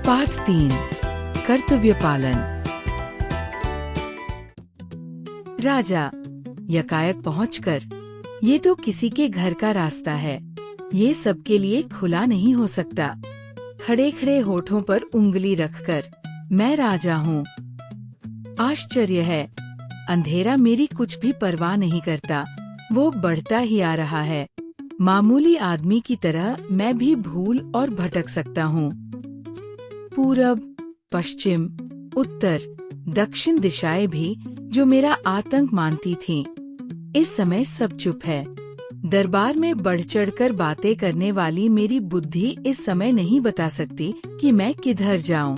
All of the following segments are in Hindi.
पाठ 3 कर्तव्य पालन। राजा यकायक पहुंचकर, ये तो किसी के घर का रास्ता है, ये सबके लिए खुला नहीं हो सकता। खड़े खड़े होठों पर उंगली रखकर, मैं राजा हूँ। आश्चर्य है, अंधेरा मेरी कुछ भी परवाह नहीं करता, वो बढ़ता ही आ रहा है। मामूली आदमी की तरह मैं भी भूल और भटक सकता हूँ। पूरब, पश्चिम, उत्तर, दक्षिण दिशाएं भी जो मेरा आतंक मानती थीं, इस समय सब चुप है। दरबार में बढ़ चढ़कर बातें करने वाली मेरी बुद्धि इस समय नहीं बता सकती कि मैं किधर जाऊं।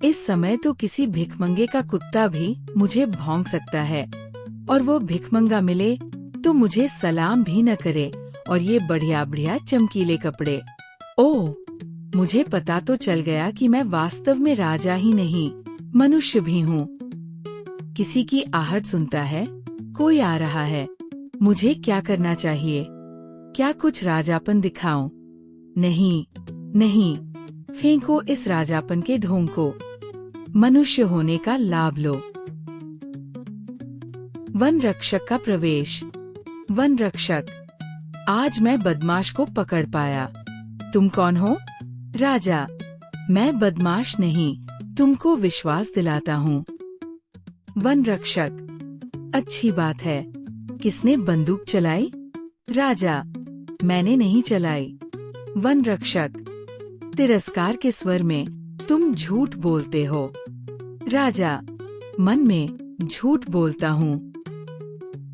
इस समय तो किसी भिखमंगे का कुत्ता भी मुझे भौंक सकता है, और वो भिखमंगा मिले तो मुझे सलाम भी न करे, और ये बढ़िया बढ़िया चमकीले कपड़े। ओह, मुझे पता तो चल गया कि मैं वास्तव में राजा ही नहीं, मनुष्य भी हूँ। किसी की आहट सुनता है, कोई आ रहा है। मुझे क्या करना चाहिए? क्या कुछ राजापन दिखाऊं? नहीं, नहीं, फेंको इस राजापन के ढोंग को। मनुष्य होने का लाभ लो। वन रक्षक का प्रवेश। वन रक्षक, आज मैं बदमाश को पकड़ पाया। तुम कौन हो? राजा, मैं बदमाश नहीं, तुमको विश्वास दिलाता हूँ। वन रक्षक, अच्छी बात है। किसने बंदूक चलाई? राजा, मैंने नहीं चलाई। वन रक्षक, तिरस्कार के स्वर में, तुम झूठ बोलते हो। राजा, मन में झूठ बोलता हूँ।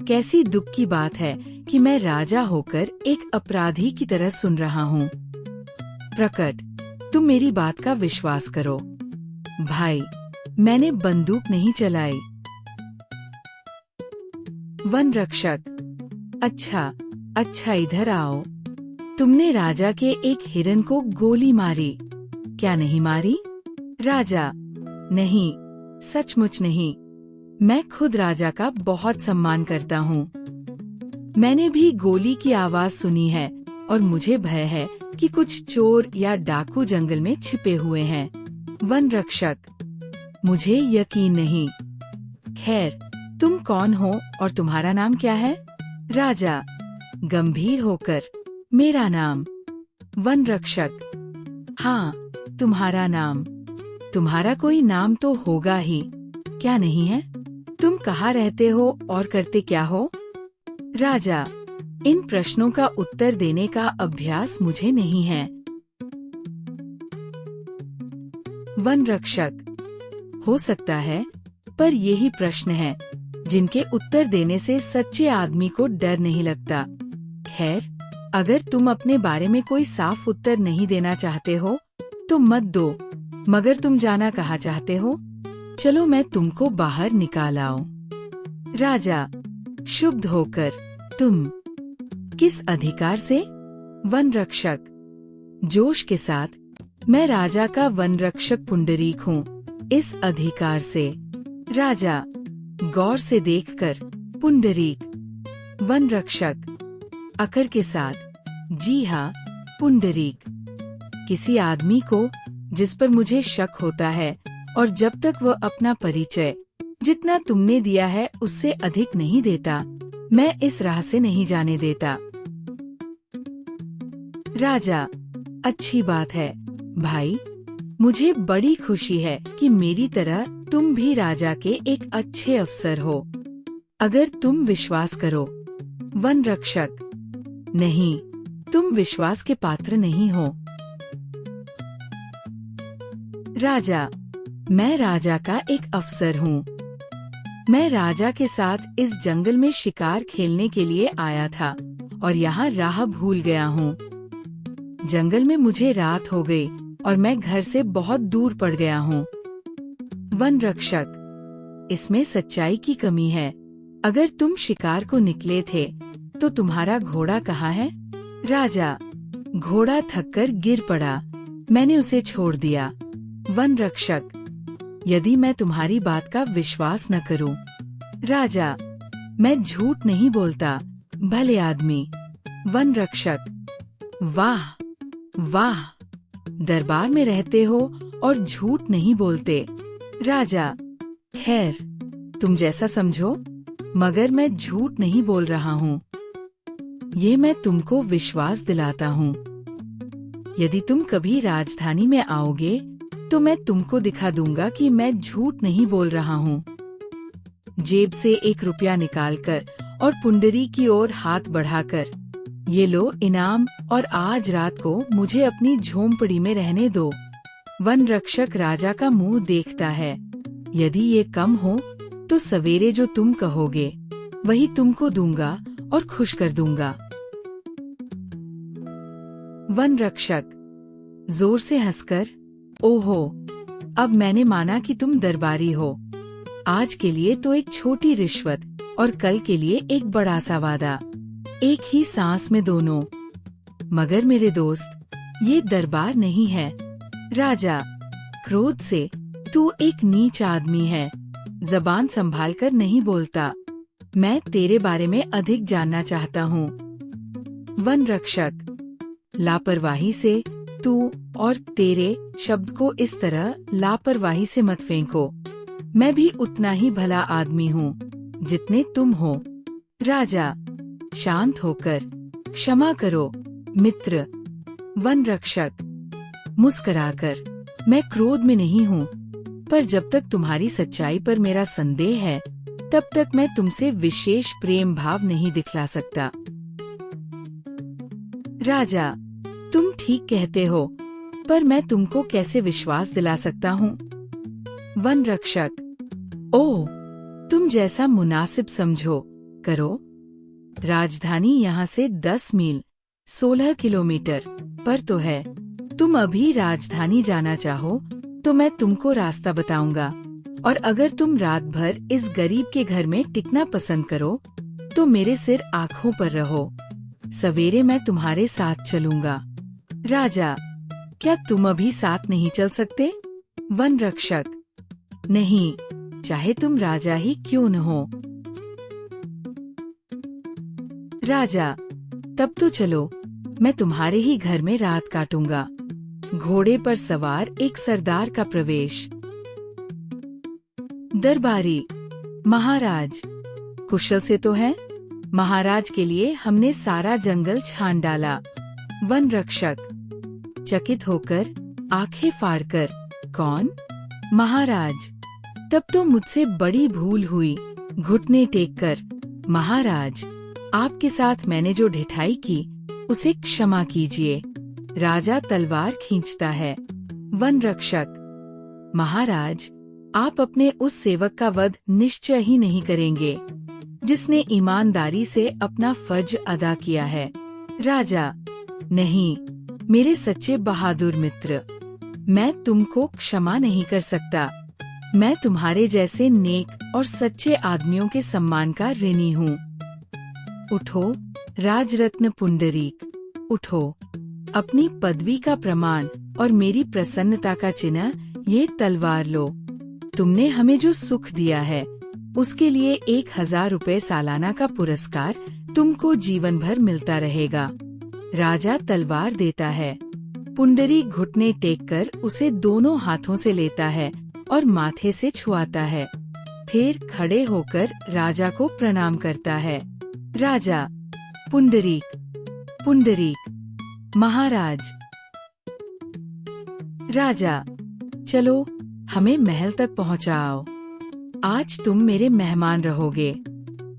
कैसी दुख की बात है कि मैं राजा होकर एक अपराधी की तरह सुन रहा हूँ। प्रकट, तुम मेरी बात का विश्वास करो। भाई, मैंने बंदूक नहीं चलाई। वन रक्षक, अच्छा, अच्छा, इधर आओ। तुमने राजा के एक हिरन को गोली मारी, क्या नहीं मारी? राजा, नहीं, सचमुच नहीं। मैं खुद राजा का बहुत सम्मान करता हूँ। मैंने भी गोली की आवाज सुनी है, और मुझे भय है कि कुछ चोर या डाकू जंगल में छिपे हुए हैं। वन रक्षक, मुझे यकीन नहीं। खैर, तुम कौन हो और तुम्हारा नाम क्या है? राजा, गंभीर होकर, मेरा नाम। वन रक्षक, हाँ, तुम्हारा नाम। तुम्हारा कोई नाम तो होगा ही, क्या नहीं है? तुम कहाँ रहते हो और करते क्या हो? राजा, इन प्रश्नों का उत्तर देने का अभ्यास मुझे नहीं है। वन रक्षक, हो सकता है, पर यही प्रश्न है जिनके उत्तर देने से सच्चे आदमी को डर नहीं लगता। खैर, अगर तुम अपने बारे में कोई साफ उत्तर नहीं देना चाहते हो, तो मत दो, मगर तुम जाना कहाँ चाहते हो? चलो मैं तुमको बाहर निकाल आऊं। राजा, शुभ होकर, तुम किस अधिकार से? वन रक्षक, जोश के साथ, मैं राजा का वन रक्षक पुंडरीक हूँ, इस अधिकार से। राजा, गौर से देखकर, पुंडरीक। वन रक्षक, अकड़ के साथ, जी हाँ, पुंडरीक। किसी आदमी को जिस पर मुझे शक होता है, और जब तक वह अपना परिचय जितना तुमने दिया है उससे अधिक नहीं देता, मैं इस राह से नहीं जाने देता। राजा, अच्छी बात है भाई, मुझे बड़ी खुशी है कि मेरी तरह तुम भी राजा के एक अच्छे अफसर हो, अगर तुम विश्वास करो। वन रक्षक, नहीं, तुम विश्वास के पात्र नहीं हो। राजा, मैं राजा का एक अफसर हूँ। मैं राजा के साथ इस जंगल में शिकार खेलने के लिए आया था, और यहाँ राह भूल गया हूँ। जंगल में मुझे रात हो गई, और मैं घर से बहुत दूर पड़ गया हूँ। वन रक्षक, इसमें सच्चाई की कमी है। अगर तुम शिकार को निकले थे, तो तुम्हारा घोड़ा कहाँ है? राजा, घोड़ा थककर गिर पड़ा, मैंने उसे छोड़ दिया। वन रक्षक, यदि मैं तुम्हारी बात का विश्वास न करूं? राजा, मैं झूठ नहीं बोलता, भले आदमी। वन रक्षक, वाह, वाह, दरबार में रहते हो और झूठ नहीं बोलते। राजा, खैर तुम जैसा समझो, मगर मैं झूठ नहीं बोल रहा हूँ। ये मैं तुमको विश्वास दिलाता हूँ। यदि तुम कभी राजधानी में आओगे तो मैं तुमको दिखा दूंगा कि मैं झूठ नहीं बोल रहा हूँ। जेब से 1 रुपया निकालकर और पुंडरी की ओर हाथ बढ़ाकर, ये लो इनाम, और आज रात को मुझे अपनी झोंपड़ी में रहने दो। वन रक्षक राजा का मुंह देखता है। यदि ये कम हो तो सवेरे जो तुम कहोगे वही तुमको दूंगा और खुश कर दूंगा। वन रक्षक जोर से हंसकर, ओहो, अब मैंने माना कि तुम दरबारी हो। आज के लिए तो एक छोटी रिश्वत और कल के लिए एक बड़ा सा वादा, एक ही सांस में दोनों। मगर मेरे दोस्त, ये दरबार नहीं है। राजा, क्रोध से, तू एक नीच आदमी है, जबान संभाल कर नहीं बोलता। मैं तेरे बारे में अधिक जानना चाहता हूँ। वन रक्षक, लापरवाही से, तू और तेरे शब्द को इस तरह लापरवाही से मत फेंको। मैं भी उतना ही भला आदमी हूँ जितने तुम हो। राजा, शांत होकर, क्षमा करो मित्र। वन रक्षक, मुस्कुराकर, मैं क्रोध में नहीं हूँ, पर जब तक तुम्हारी सच्चाई पर मेरा संदेह है तब तक मैं तुमसे विशेष प्रेम भाव नहीं दिखला सकता। राजा, तुम ठीक कहते हो, पर मैं तुमको कैसे विश्वास दिला सकता हूँ? वन रक्षक, ओह, तुम जैसा मुनासिब समझो, करो। राजधानी यहाँ से 10 मील 16 किलोमीटर पर तो है। तुम अभी राजधानी जाना चाहो तो मैं तुमको रास्ता बताऊंगा, और अगर तुम रात भर इस गरीब के घर में टिकना पसंद करो तो मेरे सिर आँखों पर रहो। सवेरे मैं तुम्हारे साथ चलूंगा। राजा, क्या तुम अभी साथ नहीं चल सकते? वन रक्षक, नहीं, चाहे तुम राजा ही क्यों न हो। राजा, तब तो चलो, मैं तुम्हारे ही घर में रात काटूंगा। घोड़े पर सवार एक सरदार का प्रवेश। दरबारी, महाराज, कुशल से तो है? महाराज के लिए हमने सारा जंगल छान डाला। वन रक्षक, चकित होकर, आंखें फाड़कर, कौन? महाराज, तब तो मुझसे बड़ी भूल हुई। घुटने टेककर, महाराज, आपके साथ मैंने जो ढिठाई की उसे क्षमा कीजिए। राजा तलवार खींचता है। वन रक्षक, महाराज, आप अपने उस सेवक का वध निश्चय ही नहीं करेंगे जिसने ईमानदारी से अपना फर्ज अदा किया है। राजा, नहीं, मेरे सच्चे बहादुर मित्र, मैं तुमको क्षमा नहीं कर सकता। मैं तुम्हारे जैसे नेक और सच्चे आदमियों के सम्मान का ऋणी हूँ। उठो राजरत्न पुंडरीक, उठो। अपनी पदवी का प्रमाण और मेरी प्रसन्नता का चिन्ह ये तलवार लो। तुमने हमें जो सुख दिया है उसके लिए 1000 रुपए सालाना का पुरस्कार तुमको जीवन भर मिलता रहेगा। राजा तलवार देता है। पुंडरीक घुटने टेककर उसे दोनों हाथों से लेता है और माथे से छुआता है। फिर खड़े होकर राजा को प्रणाम करता है। राजा, पुंडरीक, पुंडरीक, महाराज। राजा, चलो, हमें महल तक पहुंचाओ। आज तुम मेरे मेहमान रहोगे।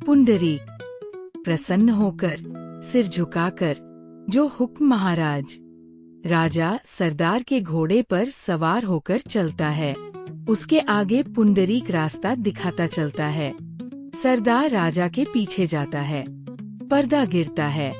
पुंडरीक, प्रसन्न होकर, सिर झुकाकर, जो हुक्म महाराज। राजा सरदार के घोड़े पर सवार होकर चलता है। उसके आगे पुंडरीक रास्ता दिखाता चलता है। सरदार राजा के पीछे जाता है। पर्दा गिरता है।